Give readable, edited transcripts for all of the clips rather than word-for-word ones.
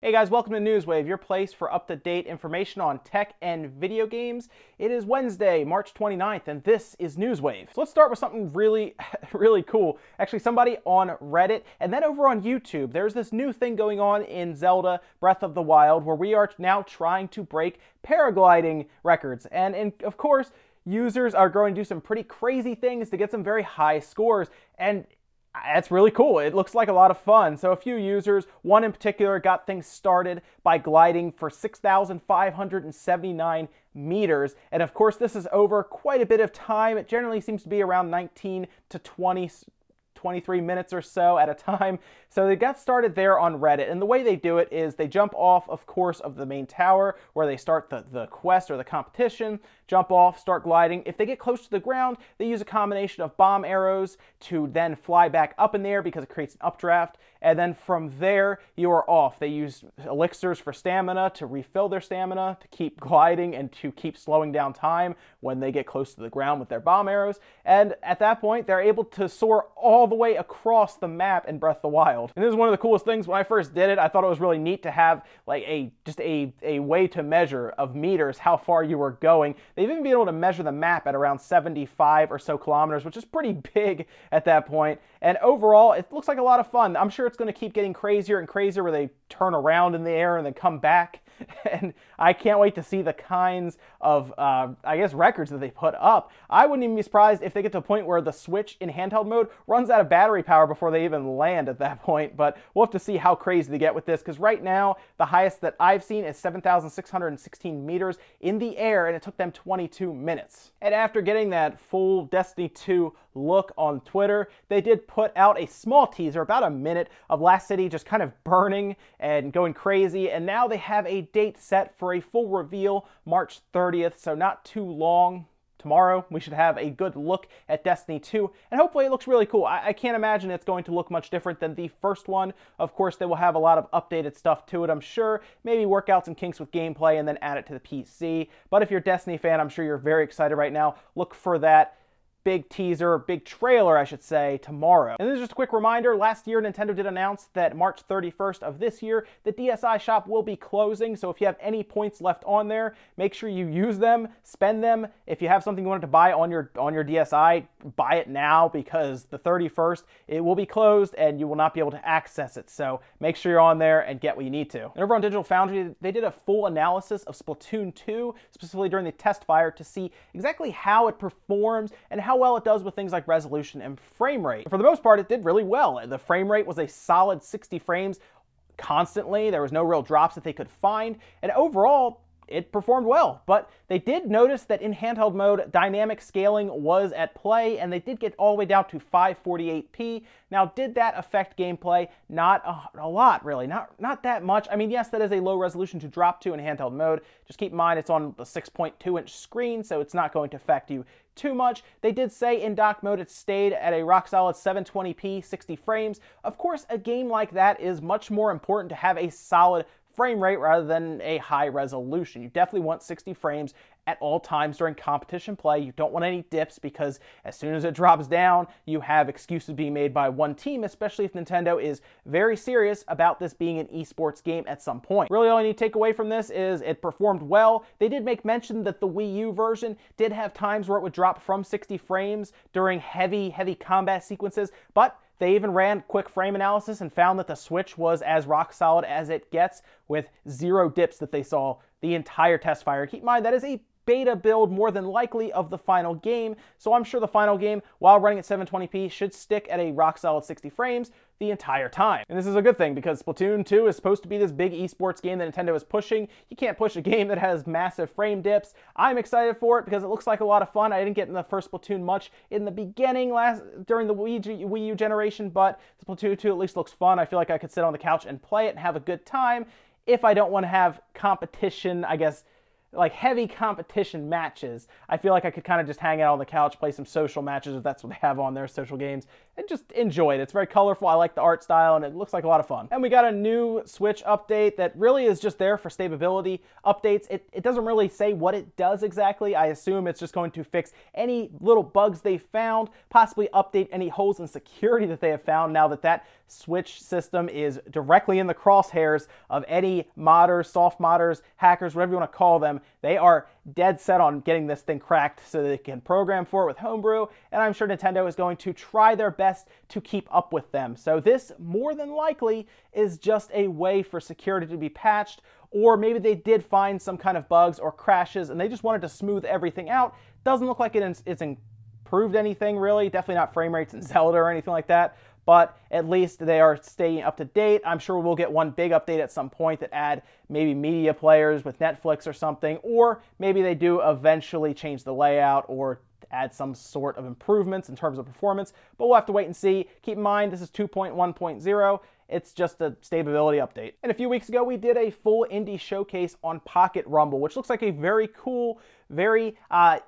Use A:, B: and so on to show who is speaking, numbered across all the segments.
A: Hey guys, welcome to Newswave, your place for up-to-date information on tech and video games. It is Wednesday, March 29th, and this is Newswave. So let's start with something really, really cool. Actually, somebody on Reddit, and then over on YouTube, there's this new thing going on in Zelda Breath of the Wild, where we are now trying to break paragliding records. And of course, users are going to do some pretty crazy things to get some very high scores, and that's really cool. It looks like a lot of fun. So a few users, one in particular, got things started by gliding for 6,579 meters. And of course, this is over quite a bit of time. It generally seems to be around 19 to 23 minutes or so at a time. So they got started there on Reddit, and the way they do it is they jump off, of course, of the main tower where they start the quest or the competition, jump off, start gliding. If they get close to the ground, they use a combination of bomb arrows to then fly back up in the air because it creates an updraft, and then from there you are off. They use elixirs for stamina to refill their stamina, to keep gliding and to keep slowing down time when they get close to the ground with their bomb arrows, and at that point they're able to soar all the way across the map in Breath of the Wild. And this is one of the coolest things. When I first did it, I thought it was really neat to have like a way to measure of meters how far you were going. They've even been able to measure the map at around 75 or so kilometers, which is pretty big at that point. And overall, it looks like a lot of fun. I'm sure it's going to keep getting crazier and crazier where they turn around in the air and then come back. And I can't wait to see the kinds of, I guess, records that they put up. I wouldn't even be surprised if they get to a point where the Switch in handheld mode runs out of battery power before they even land at that point. But we'll have to see how crazy they get with this, because right now, the highest that I've seen is 7,616 meters in the air, and it took them 22 minutes. And after getting that full Destiny 2 look on Twitter, they did put out a small teaser, about a minute, of Last City just kind of burning and going crazy, and now they have a date set for a full reveal, March 30th, so not too long. Tomorrow, we should have a good look at Destiny 2, and hopefully it looks really cool. I can't imagine it's going to look much different than the first one. Of course, they will have a lot of updated stuff to it, I'm sure. Maybe work out some kinks with gameplay and then add it to the PC. But if you're a Destiny fan, I'm sure you're very excited right now. Look for that big teaser, big trailer, I should say, tomorrow. And this is just a quick reminder, last year Nintendo did announce that March 31st of this year, the DSi shop will be closing, so if you have any points left on there, make sure you use them, spend them. If you have something you wanted to buy on your DSi, buy it now, because the 31st, it will be closed and you will not be able to access it, so make sure you're on there and get what you need to. And over on Digital Foundry, they did a full analysis of Splatoon 2, specifically during the test fire, to see exactly how it performs and how well it does with things like resolution and frame rate. For the most part, it did really well. The frame rate was a solid 60 frames constantly. There was no real drops that they could find, and overall, it performed well. But they did notice that in handheld mode, dynamic scaling was at play, and they did get all the way down to 548p. Now, did that affect gameplay? Not a lot, really. Not that much. I mean, yes, that is a low resolution to drop to in handheld mode. Just keep in mind it's on the 6.2-inch screen, so it's not going to affect you too much. They did say in dock mode it stayed at a rock-solid 720p, 60 frames. Of course, a game like that is much more important to have a solid frame rate rather than a high resolution. You definitely want 60 frames at all times during competition play. You don't want any dips, because as soon as it drops down, you have excuses being made by one team, especially if Nintendo is very serious about this being an esports game at some point. Really, all you need to take away from this is it performed well. They did make mention that the Wii U version did have times where it would drop from 60 frames during heavy combat sequences, but they even ran quick frame analysis and found that the Switch was as rock solid as it gets, with 0 dips that they saw the entire test fire. Keep in mind, that is a beta build more than likely of the final game, so I'm sure the final game, while running at 720p, should stick at a rock solid 60 frames the entire time. And this is a good thing, because Splatoon 2 is supposed to be this big esports game that Nintendo is pushing. You can't push a game that has massive frame dips. I'm excited for it because it looks like a lot of fun. I didn't get in the first Splatoon much in the beginning during the Wii U generation, but Splatoon 2 at least looks fun. I feel like I could sit on the couch and play it and have a good time if I don't want to have competition, I guess, like heavy competition matches, I feel like I could kind of just hang out on the couch, play some social matches if that's what they have on their social games, and just enjoy it. It's very colorful. I like the art style, and it looks like a lot of fun. And we got a new Switch update that really is just there for stability updates. It doesn't really say what it does exactly. I assume it's just going to fix any little bugs they found, possibly update any holes in security that they have found now that that Switch system is directly in the crosshairs of any modders, soft modders, hackers, whatever you want to call them. They are dead set on getting this thing cracked so they can program for it with Homebrew, and I'm sure Nintendo is going to try their best to keep up with them. So this, more than likely, is just a way for security to be patched, or maybe they did find some kind of bugs or crashes and they just wanted to smooth everything out. Doesn't look like it's improved anything really, definitely not frame rates in Zelda or anything like that, but at least they are staying up to date. I'm sure we'll get one big update at some point that add maybe media players with Netflix or something, or maybe they do eventually change the layout or add some sort of improvements in terms of performance, but we'll have to wait and see. Keep in mind, this is 2.1.0. It's just a stability update. And a few weeks ago, we did a full indie showcase on Pocket Rumble, which looks like a very cool, very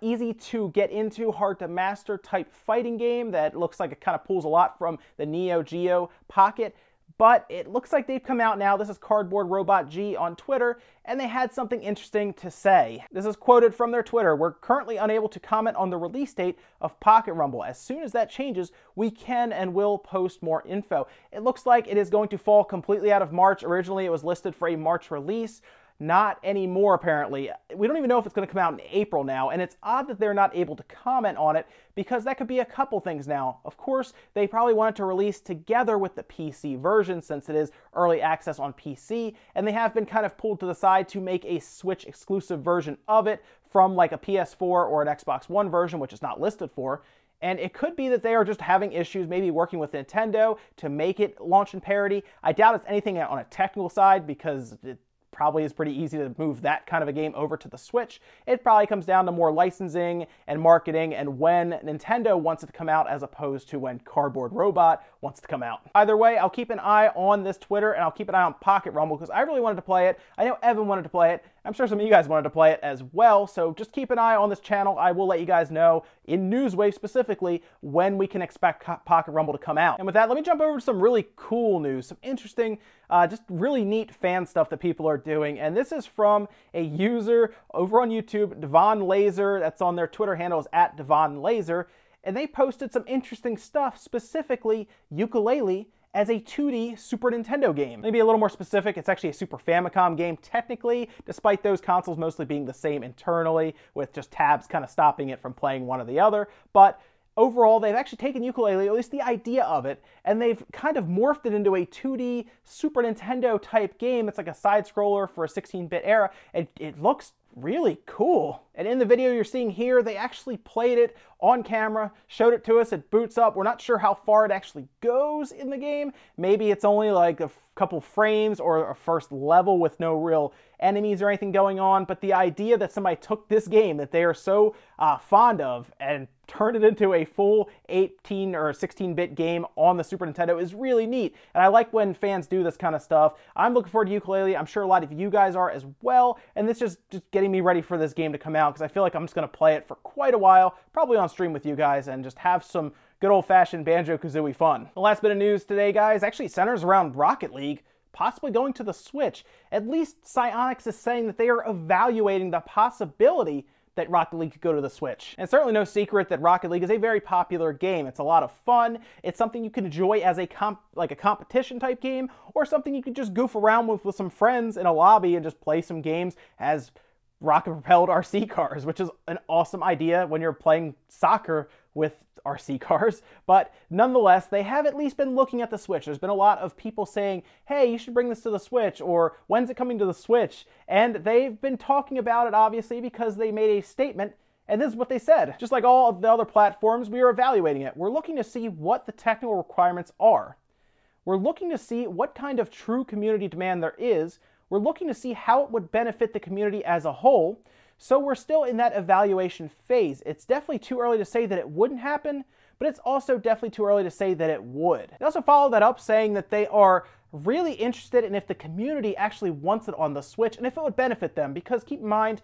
A: easy to get into, hard to master type fighting game that looks like it kind of pulls a lot from the Neo Geo Pocket. But it looks like they've come out now. This is Cardboard Robot G on Twitter, and they had something interesting to say. This is quoted from their Twitter. "We're currently unable to comment on the release date of Pocket Rumble. As soon as that changes, we can and will post more info." It looks like it is going to fall completely out of March. Originally, it was listed for a March release. Not anymore, apparently. We don't even know if it's going to come out in April now, and it's odd that they're not able to comment on it because that could be a couple things now. Of course, they probably wanted to release together with the PC version since it is early access on PC, and they have been kind of pulled to the side to make a Switch exclusive version of it from like a PS4 or an Xbox One version, which is not listed for. And it could be that they are just having issues, maybe working with Nintendo to make it launch in parity. I doubt it's anything on a technical side because it probably is pretty easy to move that kind of a game over to the Switch. It probably comes down to more licensing and marketing and when Nintendo wants it to come out as opposed to when Cardboard Robot wants to come out. Either way, I'll keep an eye on this Twitter and I'll keep an eye on Pocket Rumble because I really wanted to play it. I know Evan wanted to play it. I'm sure some of you guys wanted to play it as well, so just keep an eye on this channel. I will let you guys know, in Newswave specifically, when we can expect Pocket Rumble to come out. And with that, let me jump over to some really cool news, some interesting, just really neat fan stuff that people are doing. And this is from a user over on YouTube, Devon Laser, that's on their Twitter handle is @DevonLaser, and they posted some interesting stuff, specifically Yooka-Laylee as a 2D Super Nintendo game. Maybe a little more specific, it's actually a Super Famicom game technically, despite those consoles mostly being the same internally, with just tabs kind of stopping it from playing one or the other. But overall, they've actually taken Yooka-Laylee, at least the idea of it, and they've kind of morphed it into a 2D Super Nintendo type game. It's like a side-scroller for a 16-bit era, and it looks really cool. And in the video you're seeing here, they actually played it on camera, showed it to us, it boots up. We're not sure how far it actually goes in the game. Maybe it's only like a couple frames or a first level with no real enemies or anything going on, but the idea that somebody took this game that they are so fond of and turned it into a full 18 or 16-bit game on the Super Nintendo is really neat. And I like when fans do this kind of stuff. I'm looking forward to Yooka-Laylee. I'm sure a lot of you guys are as well. And this is just getting me ready for this game to come out because I feel like I'm just going to play it for quite a while, probably on stream with you guys, and just have some good old-fashioned Banjo-Kazooie fun. The last bit of news today, guys, actually centers around Rocket League possibly going to the Switch. At least Psyonix is saying that they are evaluating the possibility that Rocket League could go to the Switch. And it's certainly no secret that Rocket League is a very popular game. It's a lot of fun. It's something you can enjoy as a competition type game, or something you can just goof around with some friends in a lobby and just play some games as rocket-propelled RC cars, which is an awesome idea when you're playing soccer with RC cars. But nonetheless, they have at least been looking at the Switch. There's been a lot of people saying, hey, you should bring this to the Switch, or when's it coming to the Switch? And they've been talking about it, obviously, because they made a statement, and this is what they said. Just like all of the other platforms, we are evaluating it. We're looking to see what the technical requirements are. We're looking to see what kind of true community demand there is. We're looking to see how it would benefit the community as a whole. So we're still in that evaluation phase. It's definitely too early to say that it wouldn't happen, but it's also definitely too early to say that it would. They also followed that up saying that they are really interested in if the community actually wants it on the Switch and if it would benefit them, because keep in mind,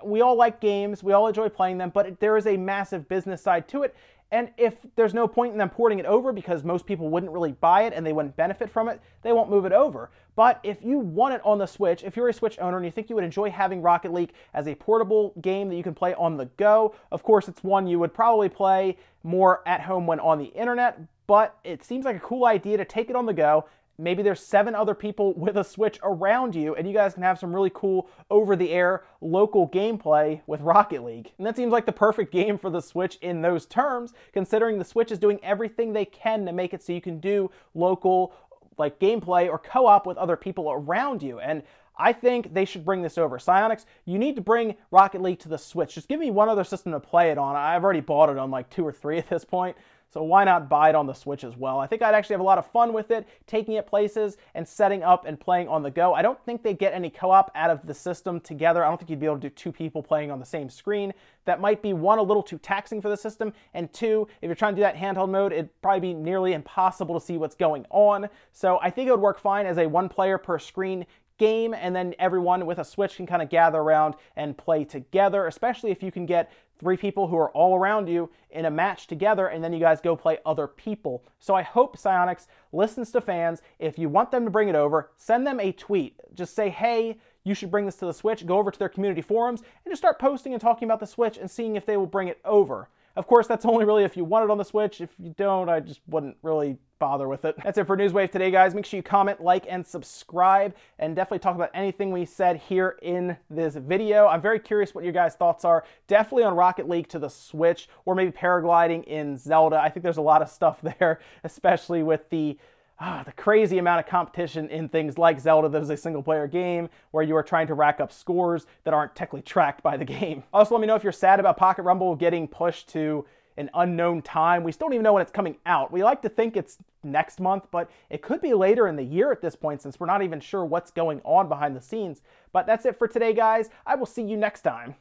A: we all like games, we all enjoy playing them, but there is a massive business side to it. And if there's no point in them porting it over because most people wouldn't really buy it and they wouldn't benefit from it, they won't move it over. But if you want it on the Switch, if you're a Switch owner and you think you would enjoy having Rocket League as a portable game that you can play on the go, of course it's one you would probably play more at home when on the internet, but it seems like a cool idea to take it on the go. Maybe there's 7 other people with a Switch around you, and you guys can have some really cool over-the-air local gameplay with Rocket League. And that seems like the perfect game for the Switch in those terms, considering the Switch is doing everything they can to make it so you can do local like gameplay or co-op with other people around you. And I think they should bring this over. Psyonix, you need to bring Rocket League to the Switch. Just give me one other system to play it on. I've already bought it on like 2 or 3 at this point. So why not buy it on the Switch as well? I think I'd actually have a lot of fun with it, taking it places and setting up and playing on the go. I don't think they get any co-op out of the system together. I don't think you'd be able to do 2 people playing on the same screen. That might be, 1, a little too taxing for the system, and 2, if you're trying to do that handheld mode, it'd probably be nearly impossible to see what's going on. So I think it would work fine as a 1 player per screen game, and then everyone with a Switch can kind of gather around and play together, especially if you can get 3 people who are all around you in a match together, and then you guys go play other people. So I hope Psyonix listens to fans. If you want them to bring it over, send them a tweet. Just say, hey, you should bring this to the Switch. Go over to their community forums and just start posting and talking about the Switch and seeing if they will bring it over. Of course, that's only really if you want it on the Switch. If you don't, I just wouldn't really bother with it. That's it for Newswave today, guys. Make sure you comment, like, and subscribe, and definitely talk about anything we said here in this video. I'm very curious what your guys' thoughts are. Definitely on Rocket League to the Switch, or maybe paragliding in Zelda. I think there's a lot of stuff there, especially with the crazy amount of competition in things like Zelda that is a single-player game where you are trying to rack up scores that aren't technically tracked by the game. Also, let me know if you're sad about Pocket Rumble getting pushed to an unknown time. We still don't even know when it's coming out. We like to think it's next month, but it could be later in the year at this point since we're not even sure what's going on behind the scenes. But that's it for today, guys. I will see you next time.